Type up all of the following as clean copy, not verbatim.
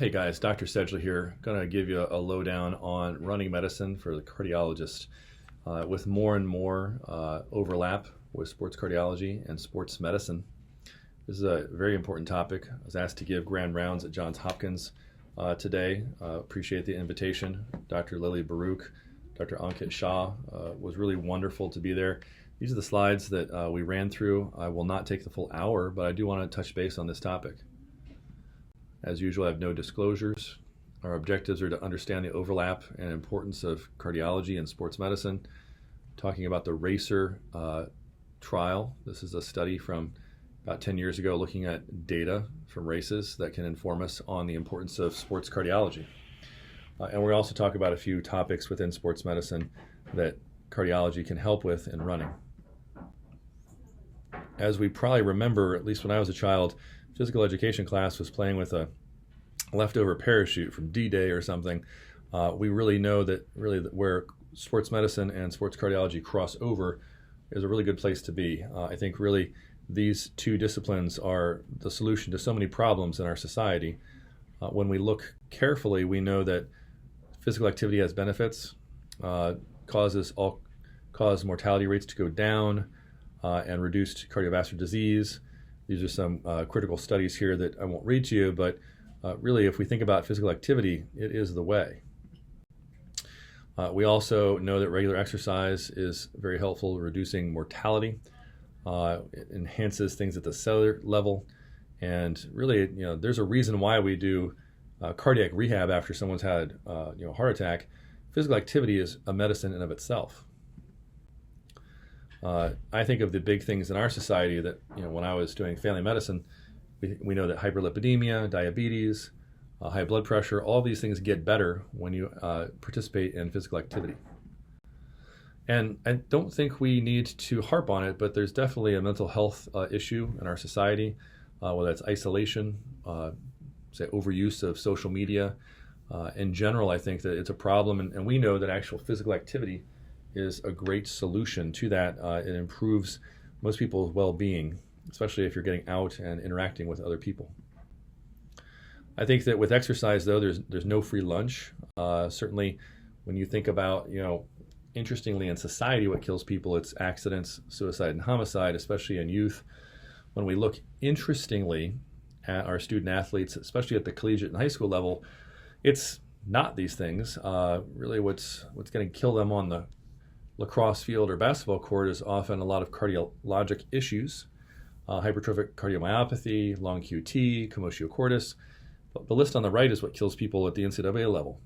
Hey guys, Dr. Sedgley here. Going to give you a lowdown on running medicine for the cardiologist. With more and more overlap with sports cardiology and sports medicine, this is a very important topic. I was asked to give grand rounds at Johns Hopkins today. Appreciate the invitation. Dr. Lily Baruch, Dr. Ankit Shah, was really wonderful to be there. These are the slides that we ran through. I will not take the full hour, but I do want to touch base on this topic. As usual, I have no disclosures. Our objectives are to understand the overlap and importance of cardiology and sports medicine. Talking about the RACER trial. This is a study from about 10 years ago looking at data from races that can inform us on the importance of sports cardiology. And we'll also talk about a few topics within sports medicine that cardiology can help with in running. As we probably remember, at least when I was a child, physical education class was playing with a leftover parachute from D-Day or something. We really know that where sports medicine and sports cardiology cross over is a really good place to be. I think really these two disciplines are the solution to so many problems in our society. When we look carefully, we know that physical activity has benefits, cause mortality rates to go down, and reduced cardiovascular disease. These are some critical studies here that I won't read to you, but really if we think about physical activity, it is the way. We also know that regular exercise is very helpful in reducing mortality. It enhances things at the cellular level, and really, there's a reason why we do cardiac rehab after someone's had a heart attack. Physical activity is a medicine in and of itself. I think of the big things in our society that, when I was doing family medicine, we know that hyperlipidemia, diabetes, high blood pressure, all these things get better when you participate in physical activity. And I don't think we need to harp on it, but there's definitely a mental health issue in our society, whether it's isolation, say overuse of social media. In general, I think that it's a problem, and we know that actual physical activity is a great solution to that. It improves most people's well-being, especially if you're getting out and interacting with other people. I think that with exercise, though, there's no free lunch. Certainly, when you think about, interestingly in society, what kills people, it's accidents, suicide, and homicide, especially in youth. When we look interestingly at our student athletes, especially at the collegiate and high school level, it's not these things. Really, what's going to kill them on the lacrosse field or basketball court is often a lot of cardiologic issues, hypertrophic cardiomyopathy, long QT, commotio cordis. The list on the right is what kills people at the NCAA level.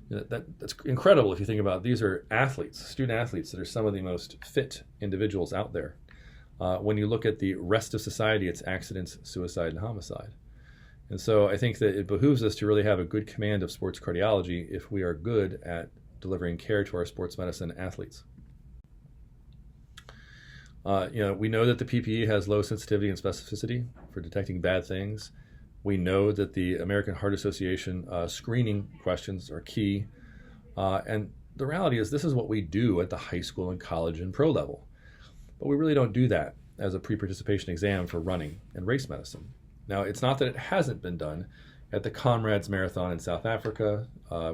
That's incredible if you think about it. These are athletes, student athletes, that are some of the most fit individuals out there. When you look at the rest of society, it's accidents, suicide, and homicide. And so I think that it behooves us to really have a good command of sports cardiology if we are good at delivering care to our sports medicine athletes. We know that the PPE has low sensitivity and specificity for detecting bad things. We know that the American Heart Association screening questions are key. And the reality is this is what we do at the high school and college and pro level. But we really don't do that as a pre-participation exam for running and race medicine. Now, it's not that it hasn't been done. At the Comrades Marathon in South Africa,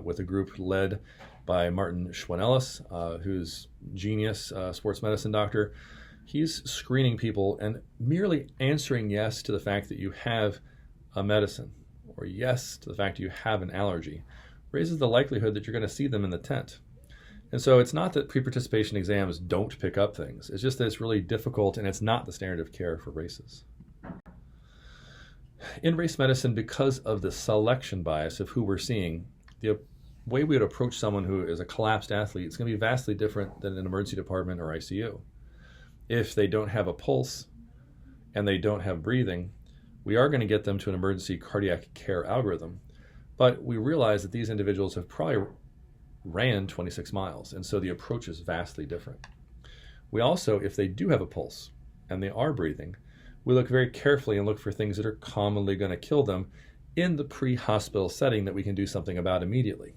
with a group led by Martin Schwanellis, who's genius sports medicine doctor, he's screening people and merely answering yes to the fact that you have a medicine or yes to the fact that you have an allergy raises the likelihood that you're going to see them in the tent. And so it's not that pre-participation exams don't pick up things. It's just that it's really difficult and it's not the standard of care for races. In race medicine, because of the selection bias of who we're seeing, the way we would approach someone who is a collapsed athlete is going to be vastly different than an emergency department or ICU. If they don't have a pulse and they don't have breathing, we are going to get them to an emergency cardiac care algorithm. But we realize that these individuals have probably ran 26 miles, and so the approach is vastly different. We also, if they do have a pulse and they are breathing, we look very carefully and look for things that are commonly going to kill them in the pre-hospital setting that we can do something about immediately,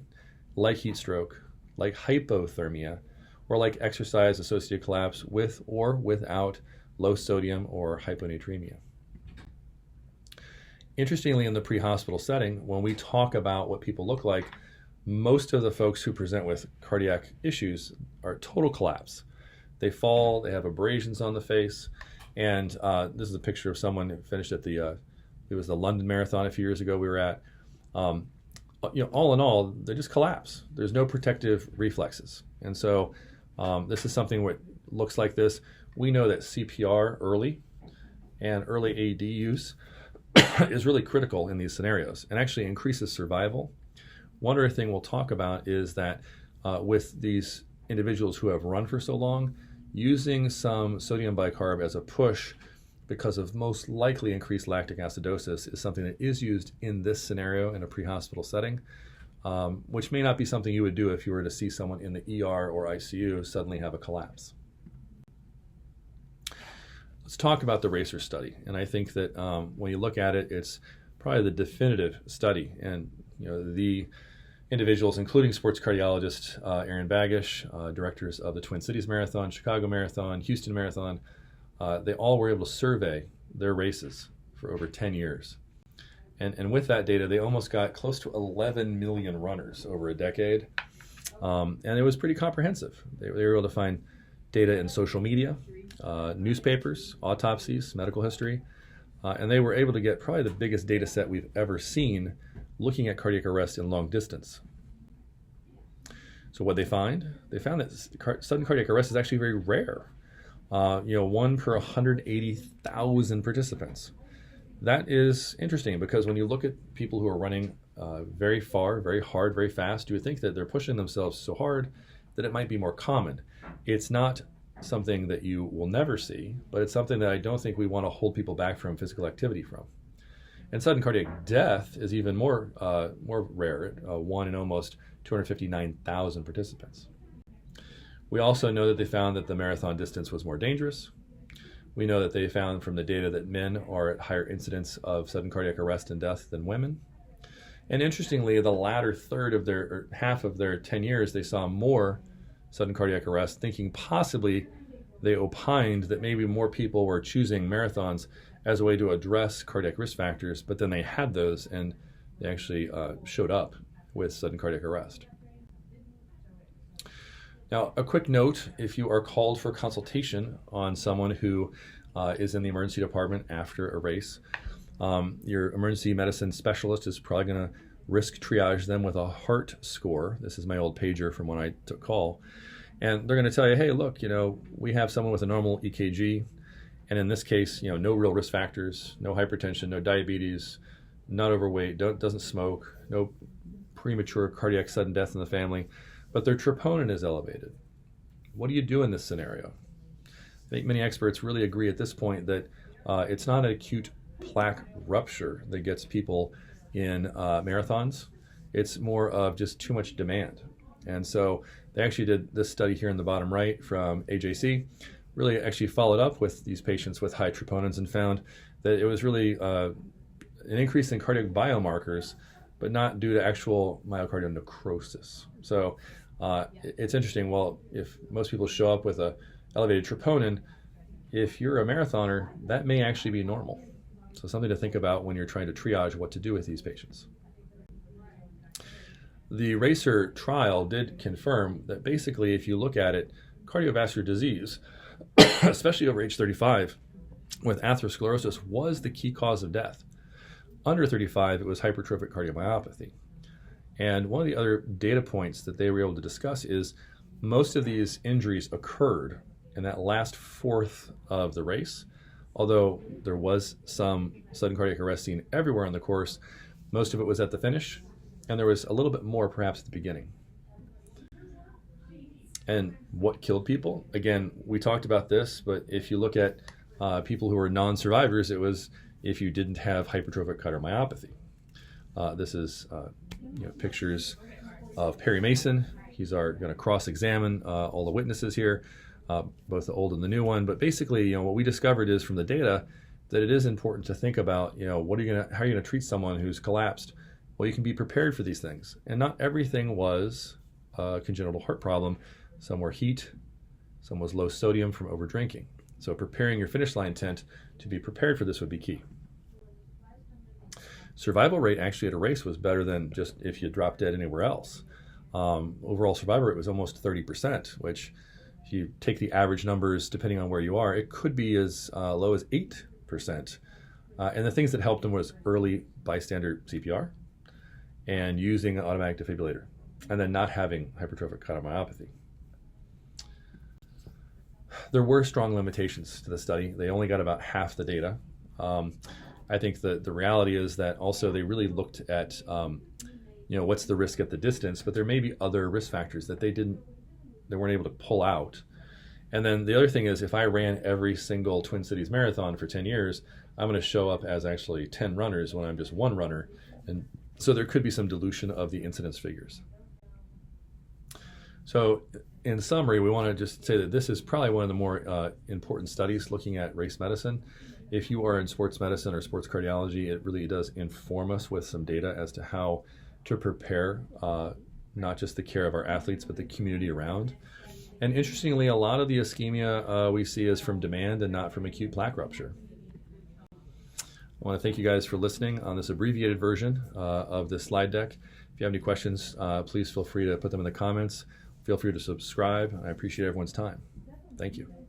like heat stroke, like hypothermia, or like exercise-associated collapse with or without low sodium or hyponatremia. Interestingly, in the pre-hospital setting, when we talk about what people look like, most of the folks who present with cardiac issues are total collapse. They fall, they have abrasions on the face, and this is a picture of someone who finished at it was the London Marathon a few years ago we were at. All in all, they just collapse. There's no protective reflexes. And so this is something that looks like this. We know that CPR early and early AED use is really critical in these scenarios and actually increases survival. One other thing we'll talk about is that with these individuals who have run for so long, using some sodium bicarb as a push because of most likely increased lactic acidosis is something that is used in this scenario in a pre-hospital setting, which may not be something you would do if you were to see someone in the ER or ICU suddenly have a collapse. Let's talk about the RACER study, and I think that when you look at it, it's probably the definitive study. And the individuals, including sports cardiologist Aaron Bagish, directors of the Twin Cities Marathon, Chicago Marathon, Houston Marathon, they all were able to survey their races for over 10 years. And with that data, they almost got close to 11 million runners over a decade. And it was pretty comprehensive. They were able to find data in social media, newspapers, autopsies, medical history, and they were able to get probably the biggest data set we've ever seen looking at cardiac arrest in long distance. So what they found that sudden cardiac arrest is actually very rare. 1 per 180,000 participants. That is interesting because when you look at people who are running very far, very hard, very fast, you would think that they're pushing themselves so hard that it might be more common. It's not something that you will never see, but it's something that I don't think we want to hold people back from physical activity from. And sudden cardiac death is even more rare, 1 in almost 259,000 participants. We also know that they found that the marathon distance was more dangerous. We know that they found from the data that men are at higher incidence of sudden cardiac arrest and death than women. And interestingly, the latter half of their 10 years, they saw more sudden cardiac arrest, thinking possibly they opined that maybe more people were choosing marathons as a way to address cardiac risk factors, but then they had those and they actually showed up with sudden cardiac arrest. Now, a quick note, if you are called for consultation on someone who is in the emergency department after a race, your emergency medicine specialist is probably going to risk triage them with a heart score. This is my old pager from when I took call. And they're going to tell you, hey, look, we have someone with a normal EKG. And in this case, no real risk factors, no hypertension, no diabetes, not overweight, doesn't smoke, no premature cardiac sudden death in the family, but their troponin is elevated. What do you do in this scenario? I think many experts really agree at this point that it's not an acute plaque rupture that gets people in marathons. It's more of just too much demand. And so they actually did this study here in the bottom right from AJC, really actually followed up with these patients with high troponins and found that it was really an increase in cardiac biomarkers, but not due to actual myocardial necrosis. So it's interesting. Well, if most people show up with a elevated troponin, if you're a marathoner, that may actually be normal. So something to think about when you're trying to triage what to do with these patients. The RACER trial did confirm that basically, if you look at it, cardiovascular disease, especially over age 35, with atherosclerosis was the key cause of death. Under 35, it was hypertrophic cardiomyopathy. And one of the other data points that they were able to discuss is most of these injuries occurred in that last fourth of the race. Although there was some sudden cardiac arrest seen everywhere on the course, most of it was at the finish, and there was a little bit more perhaps at the beginning. And what killed people? Again, we talked about this, but if you look at people who were non-survivors, it was if you didn't have hypertrophic cardiomyopathy. This is pictures of Perry Mason. He's going to cross-examine all the witnesses here, both the old and the new one. But basically, what we discovered is from the data that it is important to think about, how are you going to treat someone who's collapsed? Well, you can be prepared for these things, and not everything was a congenital heart problem. Some were heat, some was low sodium from over drinking. So preparing your finish line tent to be prepared for this would be key. survival rate actually at a race was better than just if you dropped dead anywhere else. Overall survival rate was almost 30%, which if you take the average numbers depending on where you are, it could be as low as 8%. And the things that helped them was early bystander CPR and using an automatic defibrillator, and then not having hypertrophic cardiomyopathy. There were strong limitations to the study. They only got about half the data. I think the reality is that also they really looked at what's the risk at the distance, but there may be other risk factors that they weren't able to pull out. And then the other thing is, if I ran every single Twin Cities Marathon for 10 years, I'm going to show up as actually 10 runners when I'm just one runner. And so there could be some dilution of the incidence figures. So in summary, we want to just say that this is probably one of the more important studies looking at race medicine. If you are in sports medicine or sports cardiology, it really does inform us with some data as to how to prepare not just the care of our athletes, but the community around. And interestingly, a lot of the ischemia we see is from demand and not from acute plaque rupture. I want to thank you guys for listening on this abbreviated version of this slide deck. If you have any questions, please feel free to put them in the comments. Feel free to subscribe. I appreciate everyone's time. Thank you.